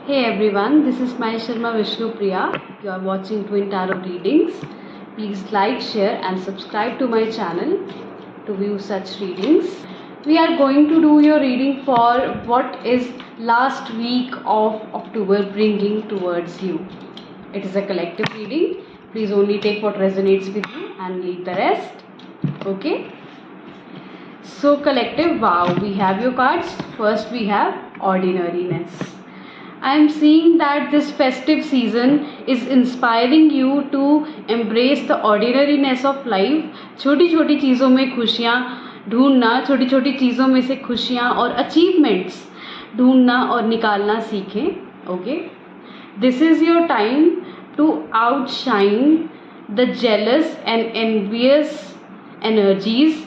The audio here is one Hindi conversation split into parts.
Hey everyone, this is Mai Sharma Vishnu Priya. You are watching Twin Tarot Readings. Please like, share and subscribe to my channel to view such readings. We are going to do your reading for what is last week of October bringing towards you. It is a collective reading. Please only take what resonates with you and leave the rest. Okay? So collective, wow, we have your cards. First we have ordinariness. I am seeing that this festive season is inspiring you to embrace the ordinariness of life. छोटी छोटी चीज़ों में खुशियाँ ढूंढना, छोटी छोटी चीज़ों में से खुशियाँ और अचीवमेंट्स ढूंढना और निकालना सीखें. Okay, this is your time to outshine the jealous and envious energies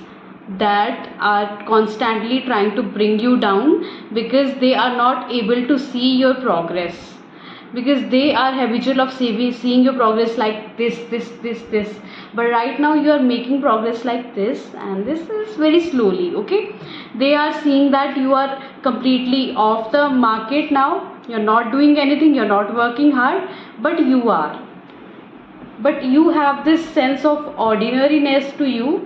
that are constantly trying to bring you down, because they are not able to see your progress, because they are habitual of seeing your progress like this, but right now you are making progress like this, and this is very slowly. Okay, they are seeing that you are completely off the market now. You're not doing anything, you're not working hard, but you have this sense of ordinariness to you.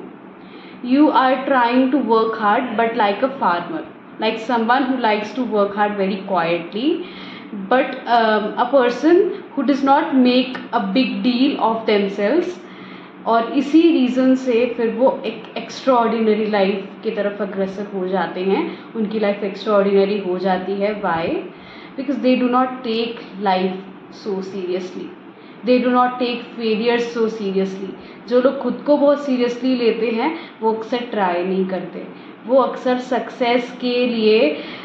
You are trying to work hard, but like a farmer, like someone who likes to work hard very quietly, but a person who does not make a big deal of themselves. और इसी रीज़न से फिर वो एक एक्स्ट्रा ऑर्डिनरी लाइफ की तरफ अग्रसर हो जाते हैं. उनकी लाइफ एक्स्ट्रा ऑर्डिनरी हो जाती है. Why? Because they do not take life so seriously. They do not take failures so seriously. जो लोग खुद को बहुत सीरियसली लेते हैं वो अक्सर ट्राई नहीं करते. वो अक्सर सक्सेस के लिए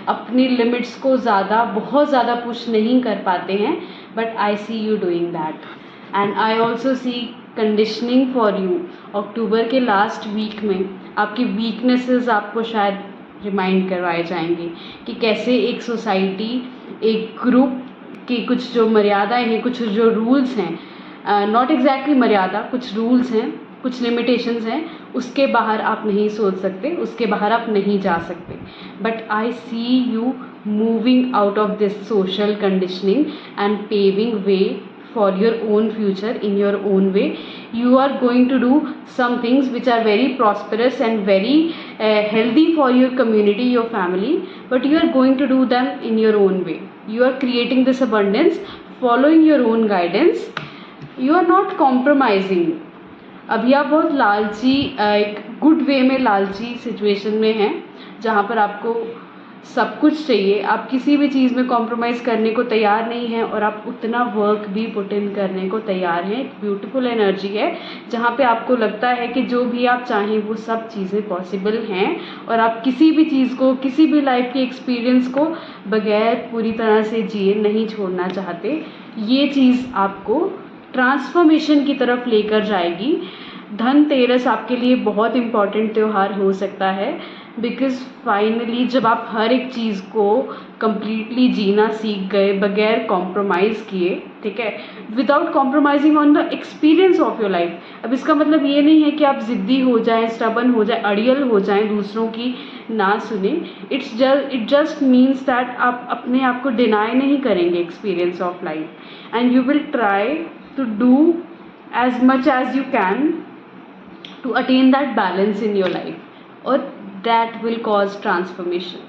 अपनी लिमिट्स को बहुत ज़्यादा पुश नहीं कर पाते हैं. But I see you doing that, and I also see conditioning for you. अक्टूबर के लास्ट वीक में आपकी वीकनेसेस आपको शायद रिमाइंड करवाए जाएंगे कि कैसे एक सोसाइटी, एक ग्रुप की कुछ जो मर्यादाएं हैं, कुछ जो रूल्स हैं, नॉट एग्जैक्टली मर्यादा, कुछ रूल्स हैं, कुछ लिमिटेशंस हैं, उसके बाहर आप नहीं सोच सकते, उसके बाहर आप नहीं जा सकते. But I see you moving out of this social conditioning and paving way for your own future in your own way. You are going to do some things which are very prosperous and very healthy for your community, your family, but you are going to do them in your own way. You are creating this abundance, following your own guidance. You are not compromising. अभी आप बहुत लालची, एक गुड वे में लालची सिचुएशन में हैं जहाँ पर आपको सब कुछ चाहिए. आप किसी भी चीज़ में कॉम्प्रोमाइज़ करने को तैयार नहीं हैं और आप उतना वर्क भी पुट इन करने को तैयार हैं. एक ब्यूटीफुल एनर्जी है जहाँ पे आपको लगता है कि जो भी आप चाहें वो सब चीज़ें पॉसिबल हैं, और आप किसी भी चीज़ को, किसी भी लाइफ के एक्सपीरियंस को बगैर पूरी तरह से जिए नहीं छोड़ना चाहते. ये चीज़ आपको ट्रांसफॉर्मेशन की तरफ लेकर जाएगी. धनतेरस आपके लिए बहुत इम्पॉर्टेंट त्यौहार हो सकता है, बिकॉज फाइनली जब आप हर एक चीज़ को कम्प्लीटली जीना सीख गए बगैर कॉम्प्रोमाइज़ किए, ठीक है, without compromising on the experience of your life. अब इसका मतलब ये नहीं है कि आप ज़िद्दी हो जाएं, स्टबन हो जाएं, अड़ियल हो जाएं, दूसरों की ना सुने. इट जस्ट मीन्स दैट आप अपने आप को डिनाई नहीं करेंगे experience of life, and you will try to do as much as you can to attain that balance in your life, और that will cause transformation.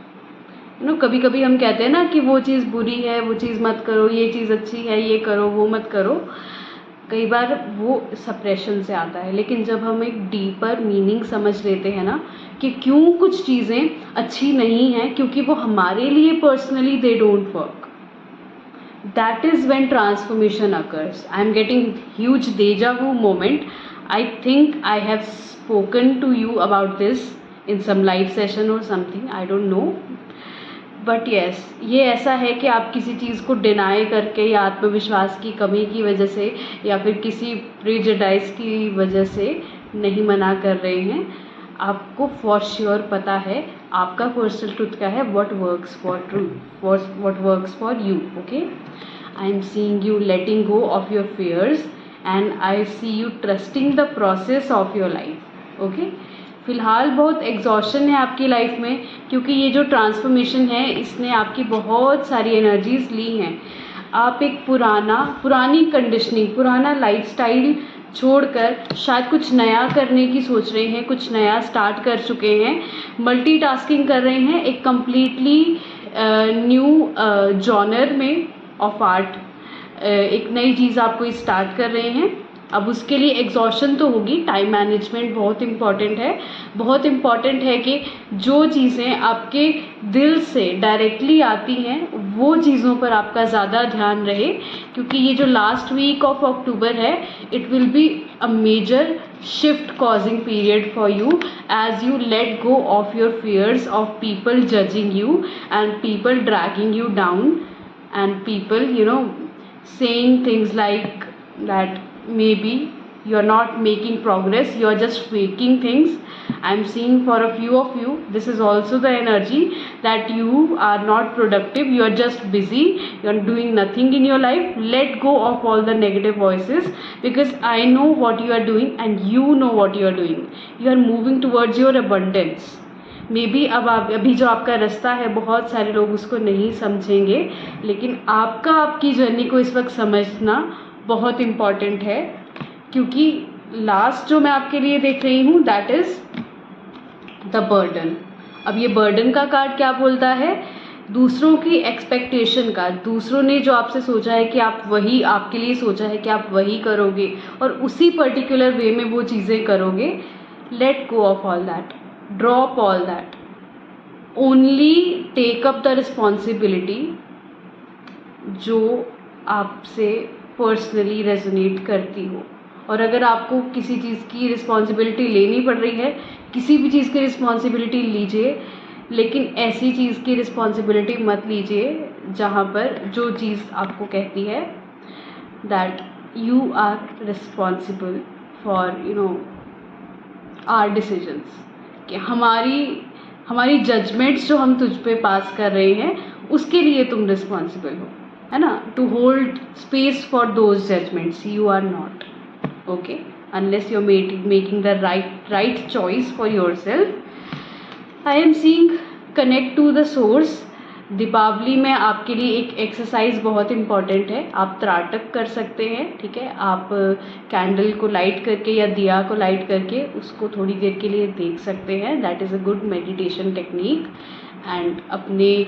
कभी कभी हम कहते हैं ना कि वो चीज़ बुरी है, वो चीज़ मत करो, ये चीज़ अच्छी है, ये करो, वो मत करो. कई बार वो सप्रेशन से आता है, लेकिन जब हम एक डीपर मीनिंग समझ लेते हैं ना कि क्यों कुछ चीज़ें अच्छी नहीं हैं, क्योंकि वो हमारे लिए personally they don't work. That is when transformation occurs. I am getting huge deja vu moment. I think I have spoken to you about this in some live session or something. I don't know. But yes, ये ऐसा है कि आप किसी चीज़ को डिनाई करके या आत्मविश्वास की कमी की वजह से या फिर किसी प्रेजुडाइज की वजह से नहीं मना कर रहे हैं. आपको फॉर श्योर पता है आपका पर्सनल ट्रुथ क्या है, what works for truth, what works for you. Okay, I am seeing you letting go of your fears, and I see you trusting the process of your life. Okay, फ़िलहाल बहुत एग्जॉशन है आपकी लाइफ में, क्योंकि ये जो ट्रांसफॉर्मेशन है इसने आपकी बहुत सारी एनर्जीज़ ली हैं। आप एक पुरानी कंडीशनिंग, पुराना लाइफस्टाइल छोड़कर शायद कुछ नया करने की सोच रहे हैं, कुछ नया स्टार्ट कर चुके हैं, मल्टीटास्किंग कर रहे हैं, एक कम्प्लीटली न्यू जॉनर में ऑफ आर्ट एक नई चीज़ आपको स्टार्ट कर रहे हैं। अब उसके लिए एग्जॉशन तो होगी, टाइम मैनेजमेंट बहुत इम्पॉर्टेंट है। बहुत इम्पॉर्टेंट है कि जो चीज़ें आपके दिल से डायरेक्टली आती हैं वो चीज़ों पर आपका ज़्यादा ध्यान रहे, क्योंकि ये जो लास्ट वीक ऑफ अक्टूबर है, it will be a major shift causing period for you as you let go of your fears of people judging you and people dragging you down and people saying things like that maybe you're not making progress, you're just faking things. I'm seeing for a few of you this is also the energy that you are not productive, you are just busy, you're doing nothing in your life. Let go of all the negative voices, because I know what you are doing and you know what you are doing. You are moving towards your abundance. May be अब आप अभी जो आपका रास्ता है बहुत सारे लोग उसको नहीं समझेंगे, लेकिन आपकी जर्नी को इस वक्त समझना बहुत इम्पॉर्टेंट है, क्योंकि लास्ट जो मैं आपके लिए देख रही हूँ दैट इज़ द बर्डन। अब ये बर्डन का कार्ड क्या बोलता है? दूसरों की एक्सपेक्टेशन का, दूसरों ने जो आपसे सोचा है कि आप वही, आपके लिए सोचा है कि आप वही करोगे और उसी पर्टिकुलर वे में वो चीज़ें करोगे। Let go of all that, drop all that, only take up the responsibility जो आपसे पर्सनली रेजोनेट करती हो। और अगर आपको किसी चीज़ की रिस्पॉन्सिबिलिटी लेनी पड़ रही है, किसी भी चीज़ की रिस्पॉन्सिबिलिटी लीजिए, लेकिन ऐसी चीज़ की रिस्पॉन्सिबिलिटी मत लीजिए जहाँ पर जो चीज़ आपको कहती है that you are responsible for our decisions, कि हमारी जजमेंट्स जो हम तुझ पे पास कर रहे हैं उसके लिए तुम रिस्पॉन्सिबल हो, है ना। To hold space for those judgments you are not, okay, unless you are making the right choice for yourself. I am seeing connect to the source. Deepawali में आपके लिए एक एक्सरसाइज बहुत इम्पॉर्टेंट है, आप त्राटक कर सकते हैं, ठीक है। आप कैंडल को लाइट करके या दिया को लाइट करके उसको थोड़ी देर के लिए देख सकते हैं, that is a good meditation technique. And अपने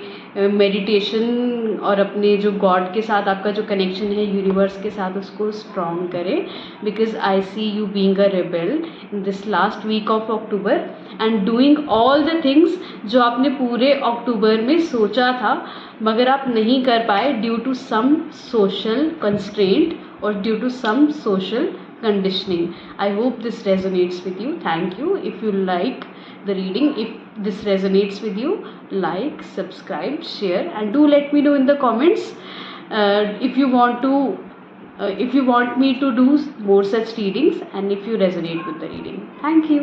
मेडिटेशन और अपने जो गॉड के साथ आपका जो कनेक्शन है यूनिवर्स के साथ, उसको स्ट्रॉन्ग करें, because I see you being a rebel in this last week of October and doing all the things जो आपने पूरे अक्टूबर में सोचा था मगर आप नहीं कर पाए due to some social constraint और due to some social conditioning. I hope this resonates with you. Thank you. If you like the reading, if this resonates with you, like, subscribe, share, and do let me know in the comments if you want me to do more such readings and if you resonate with the reading. Thank you.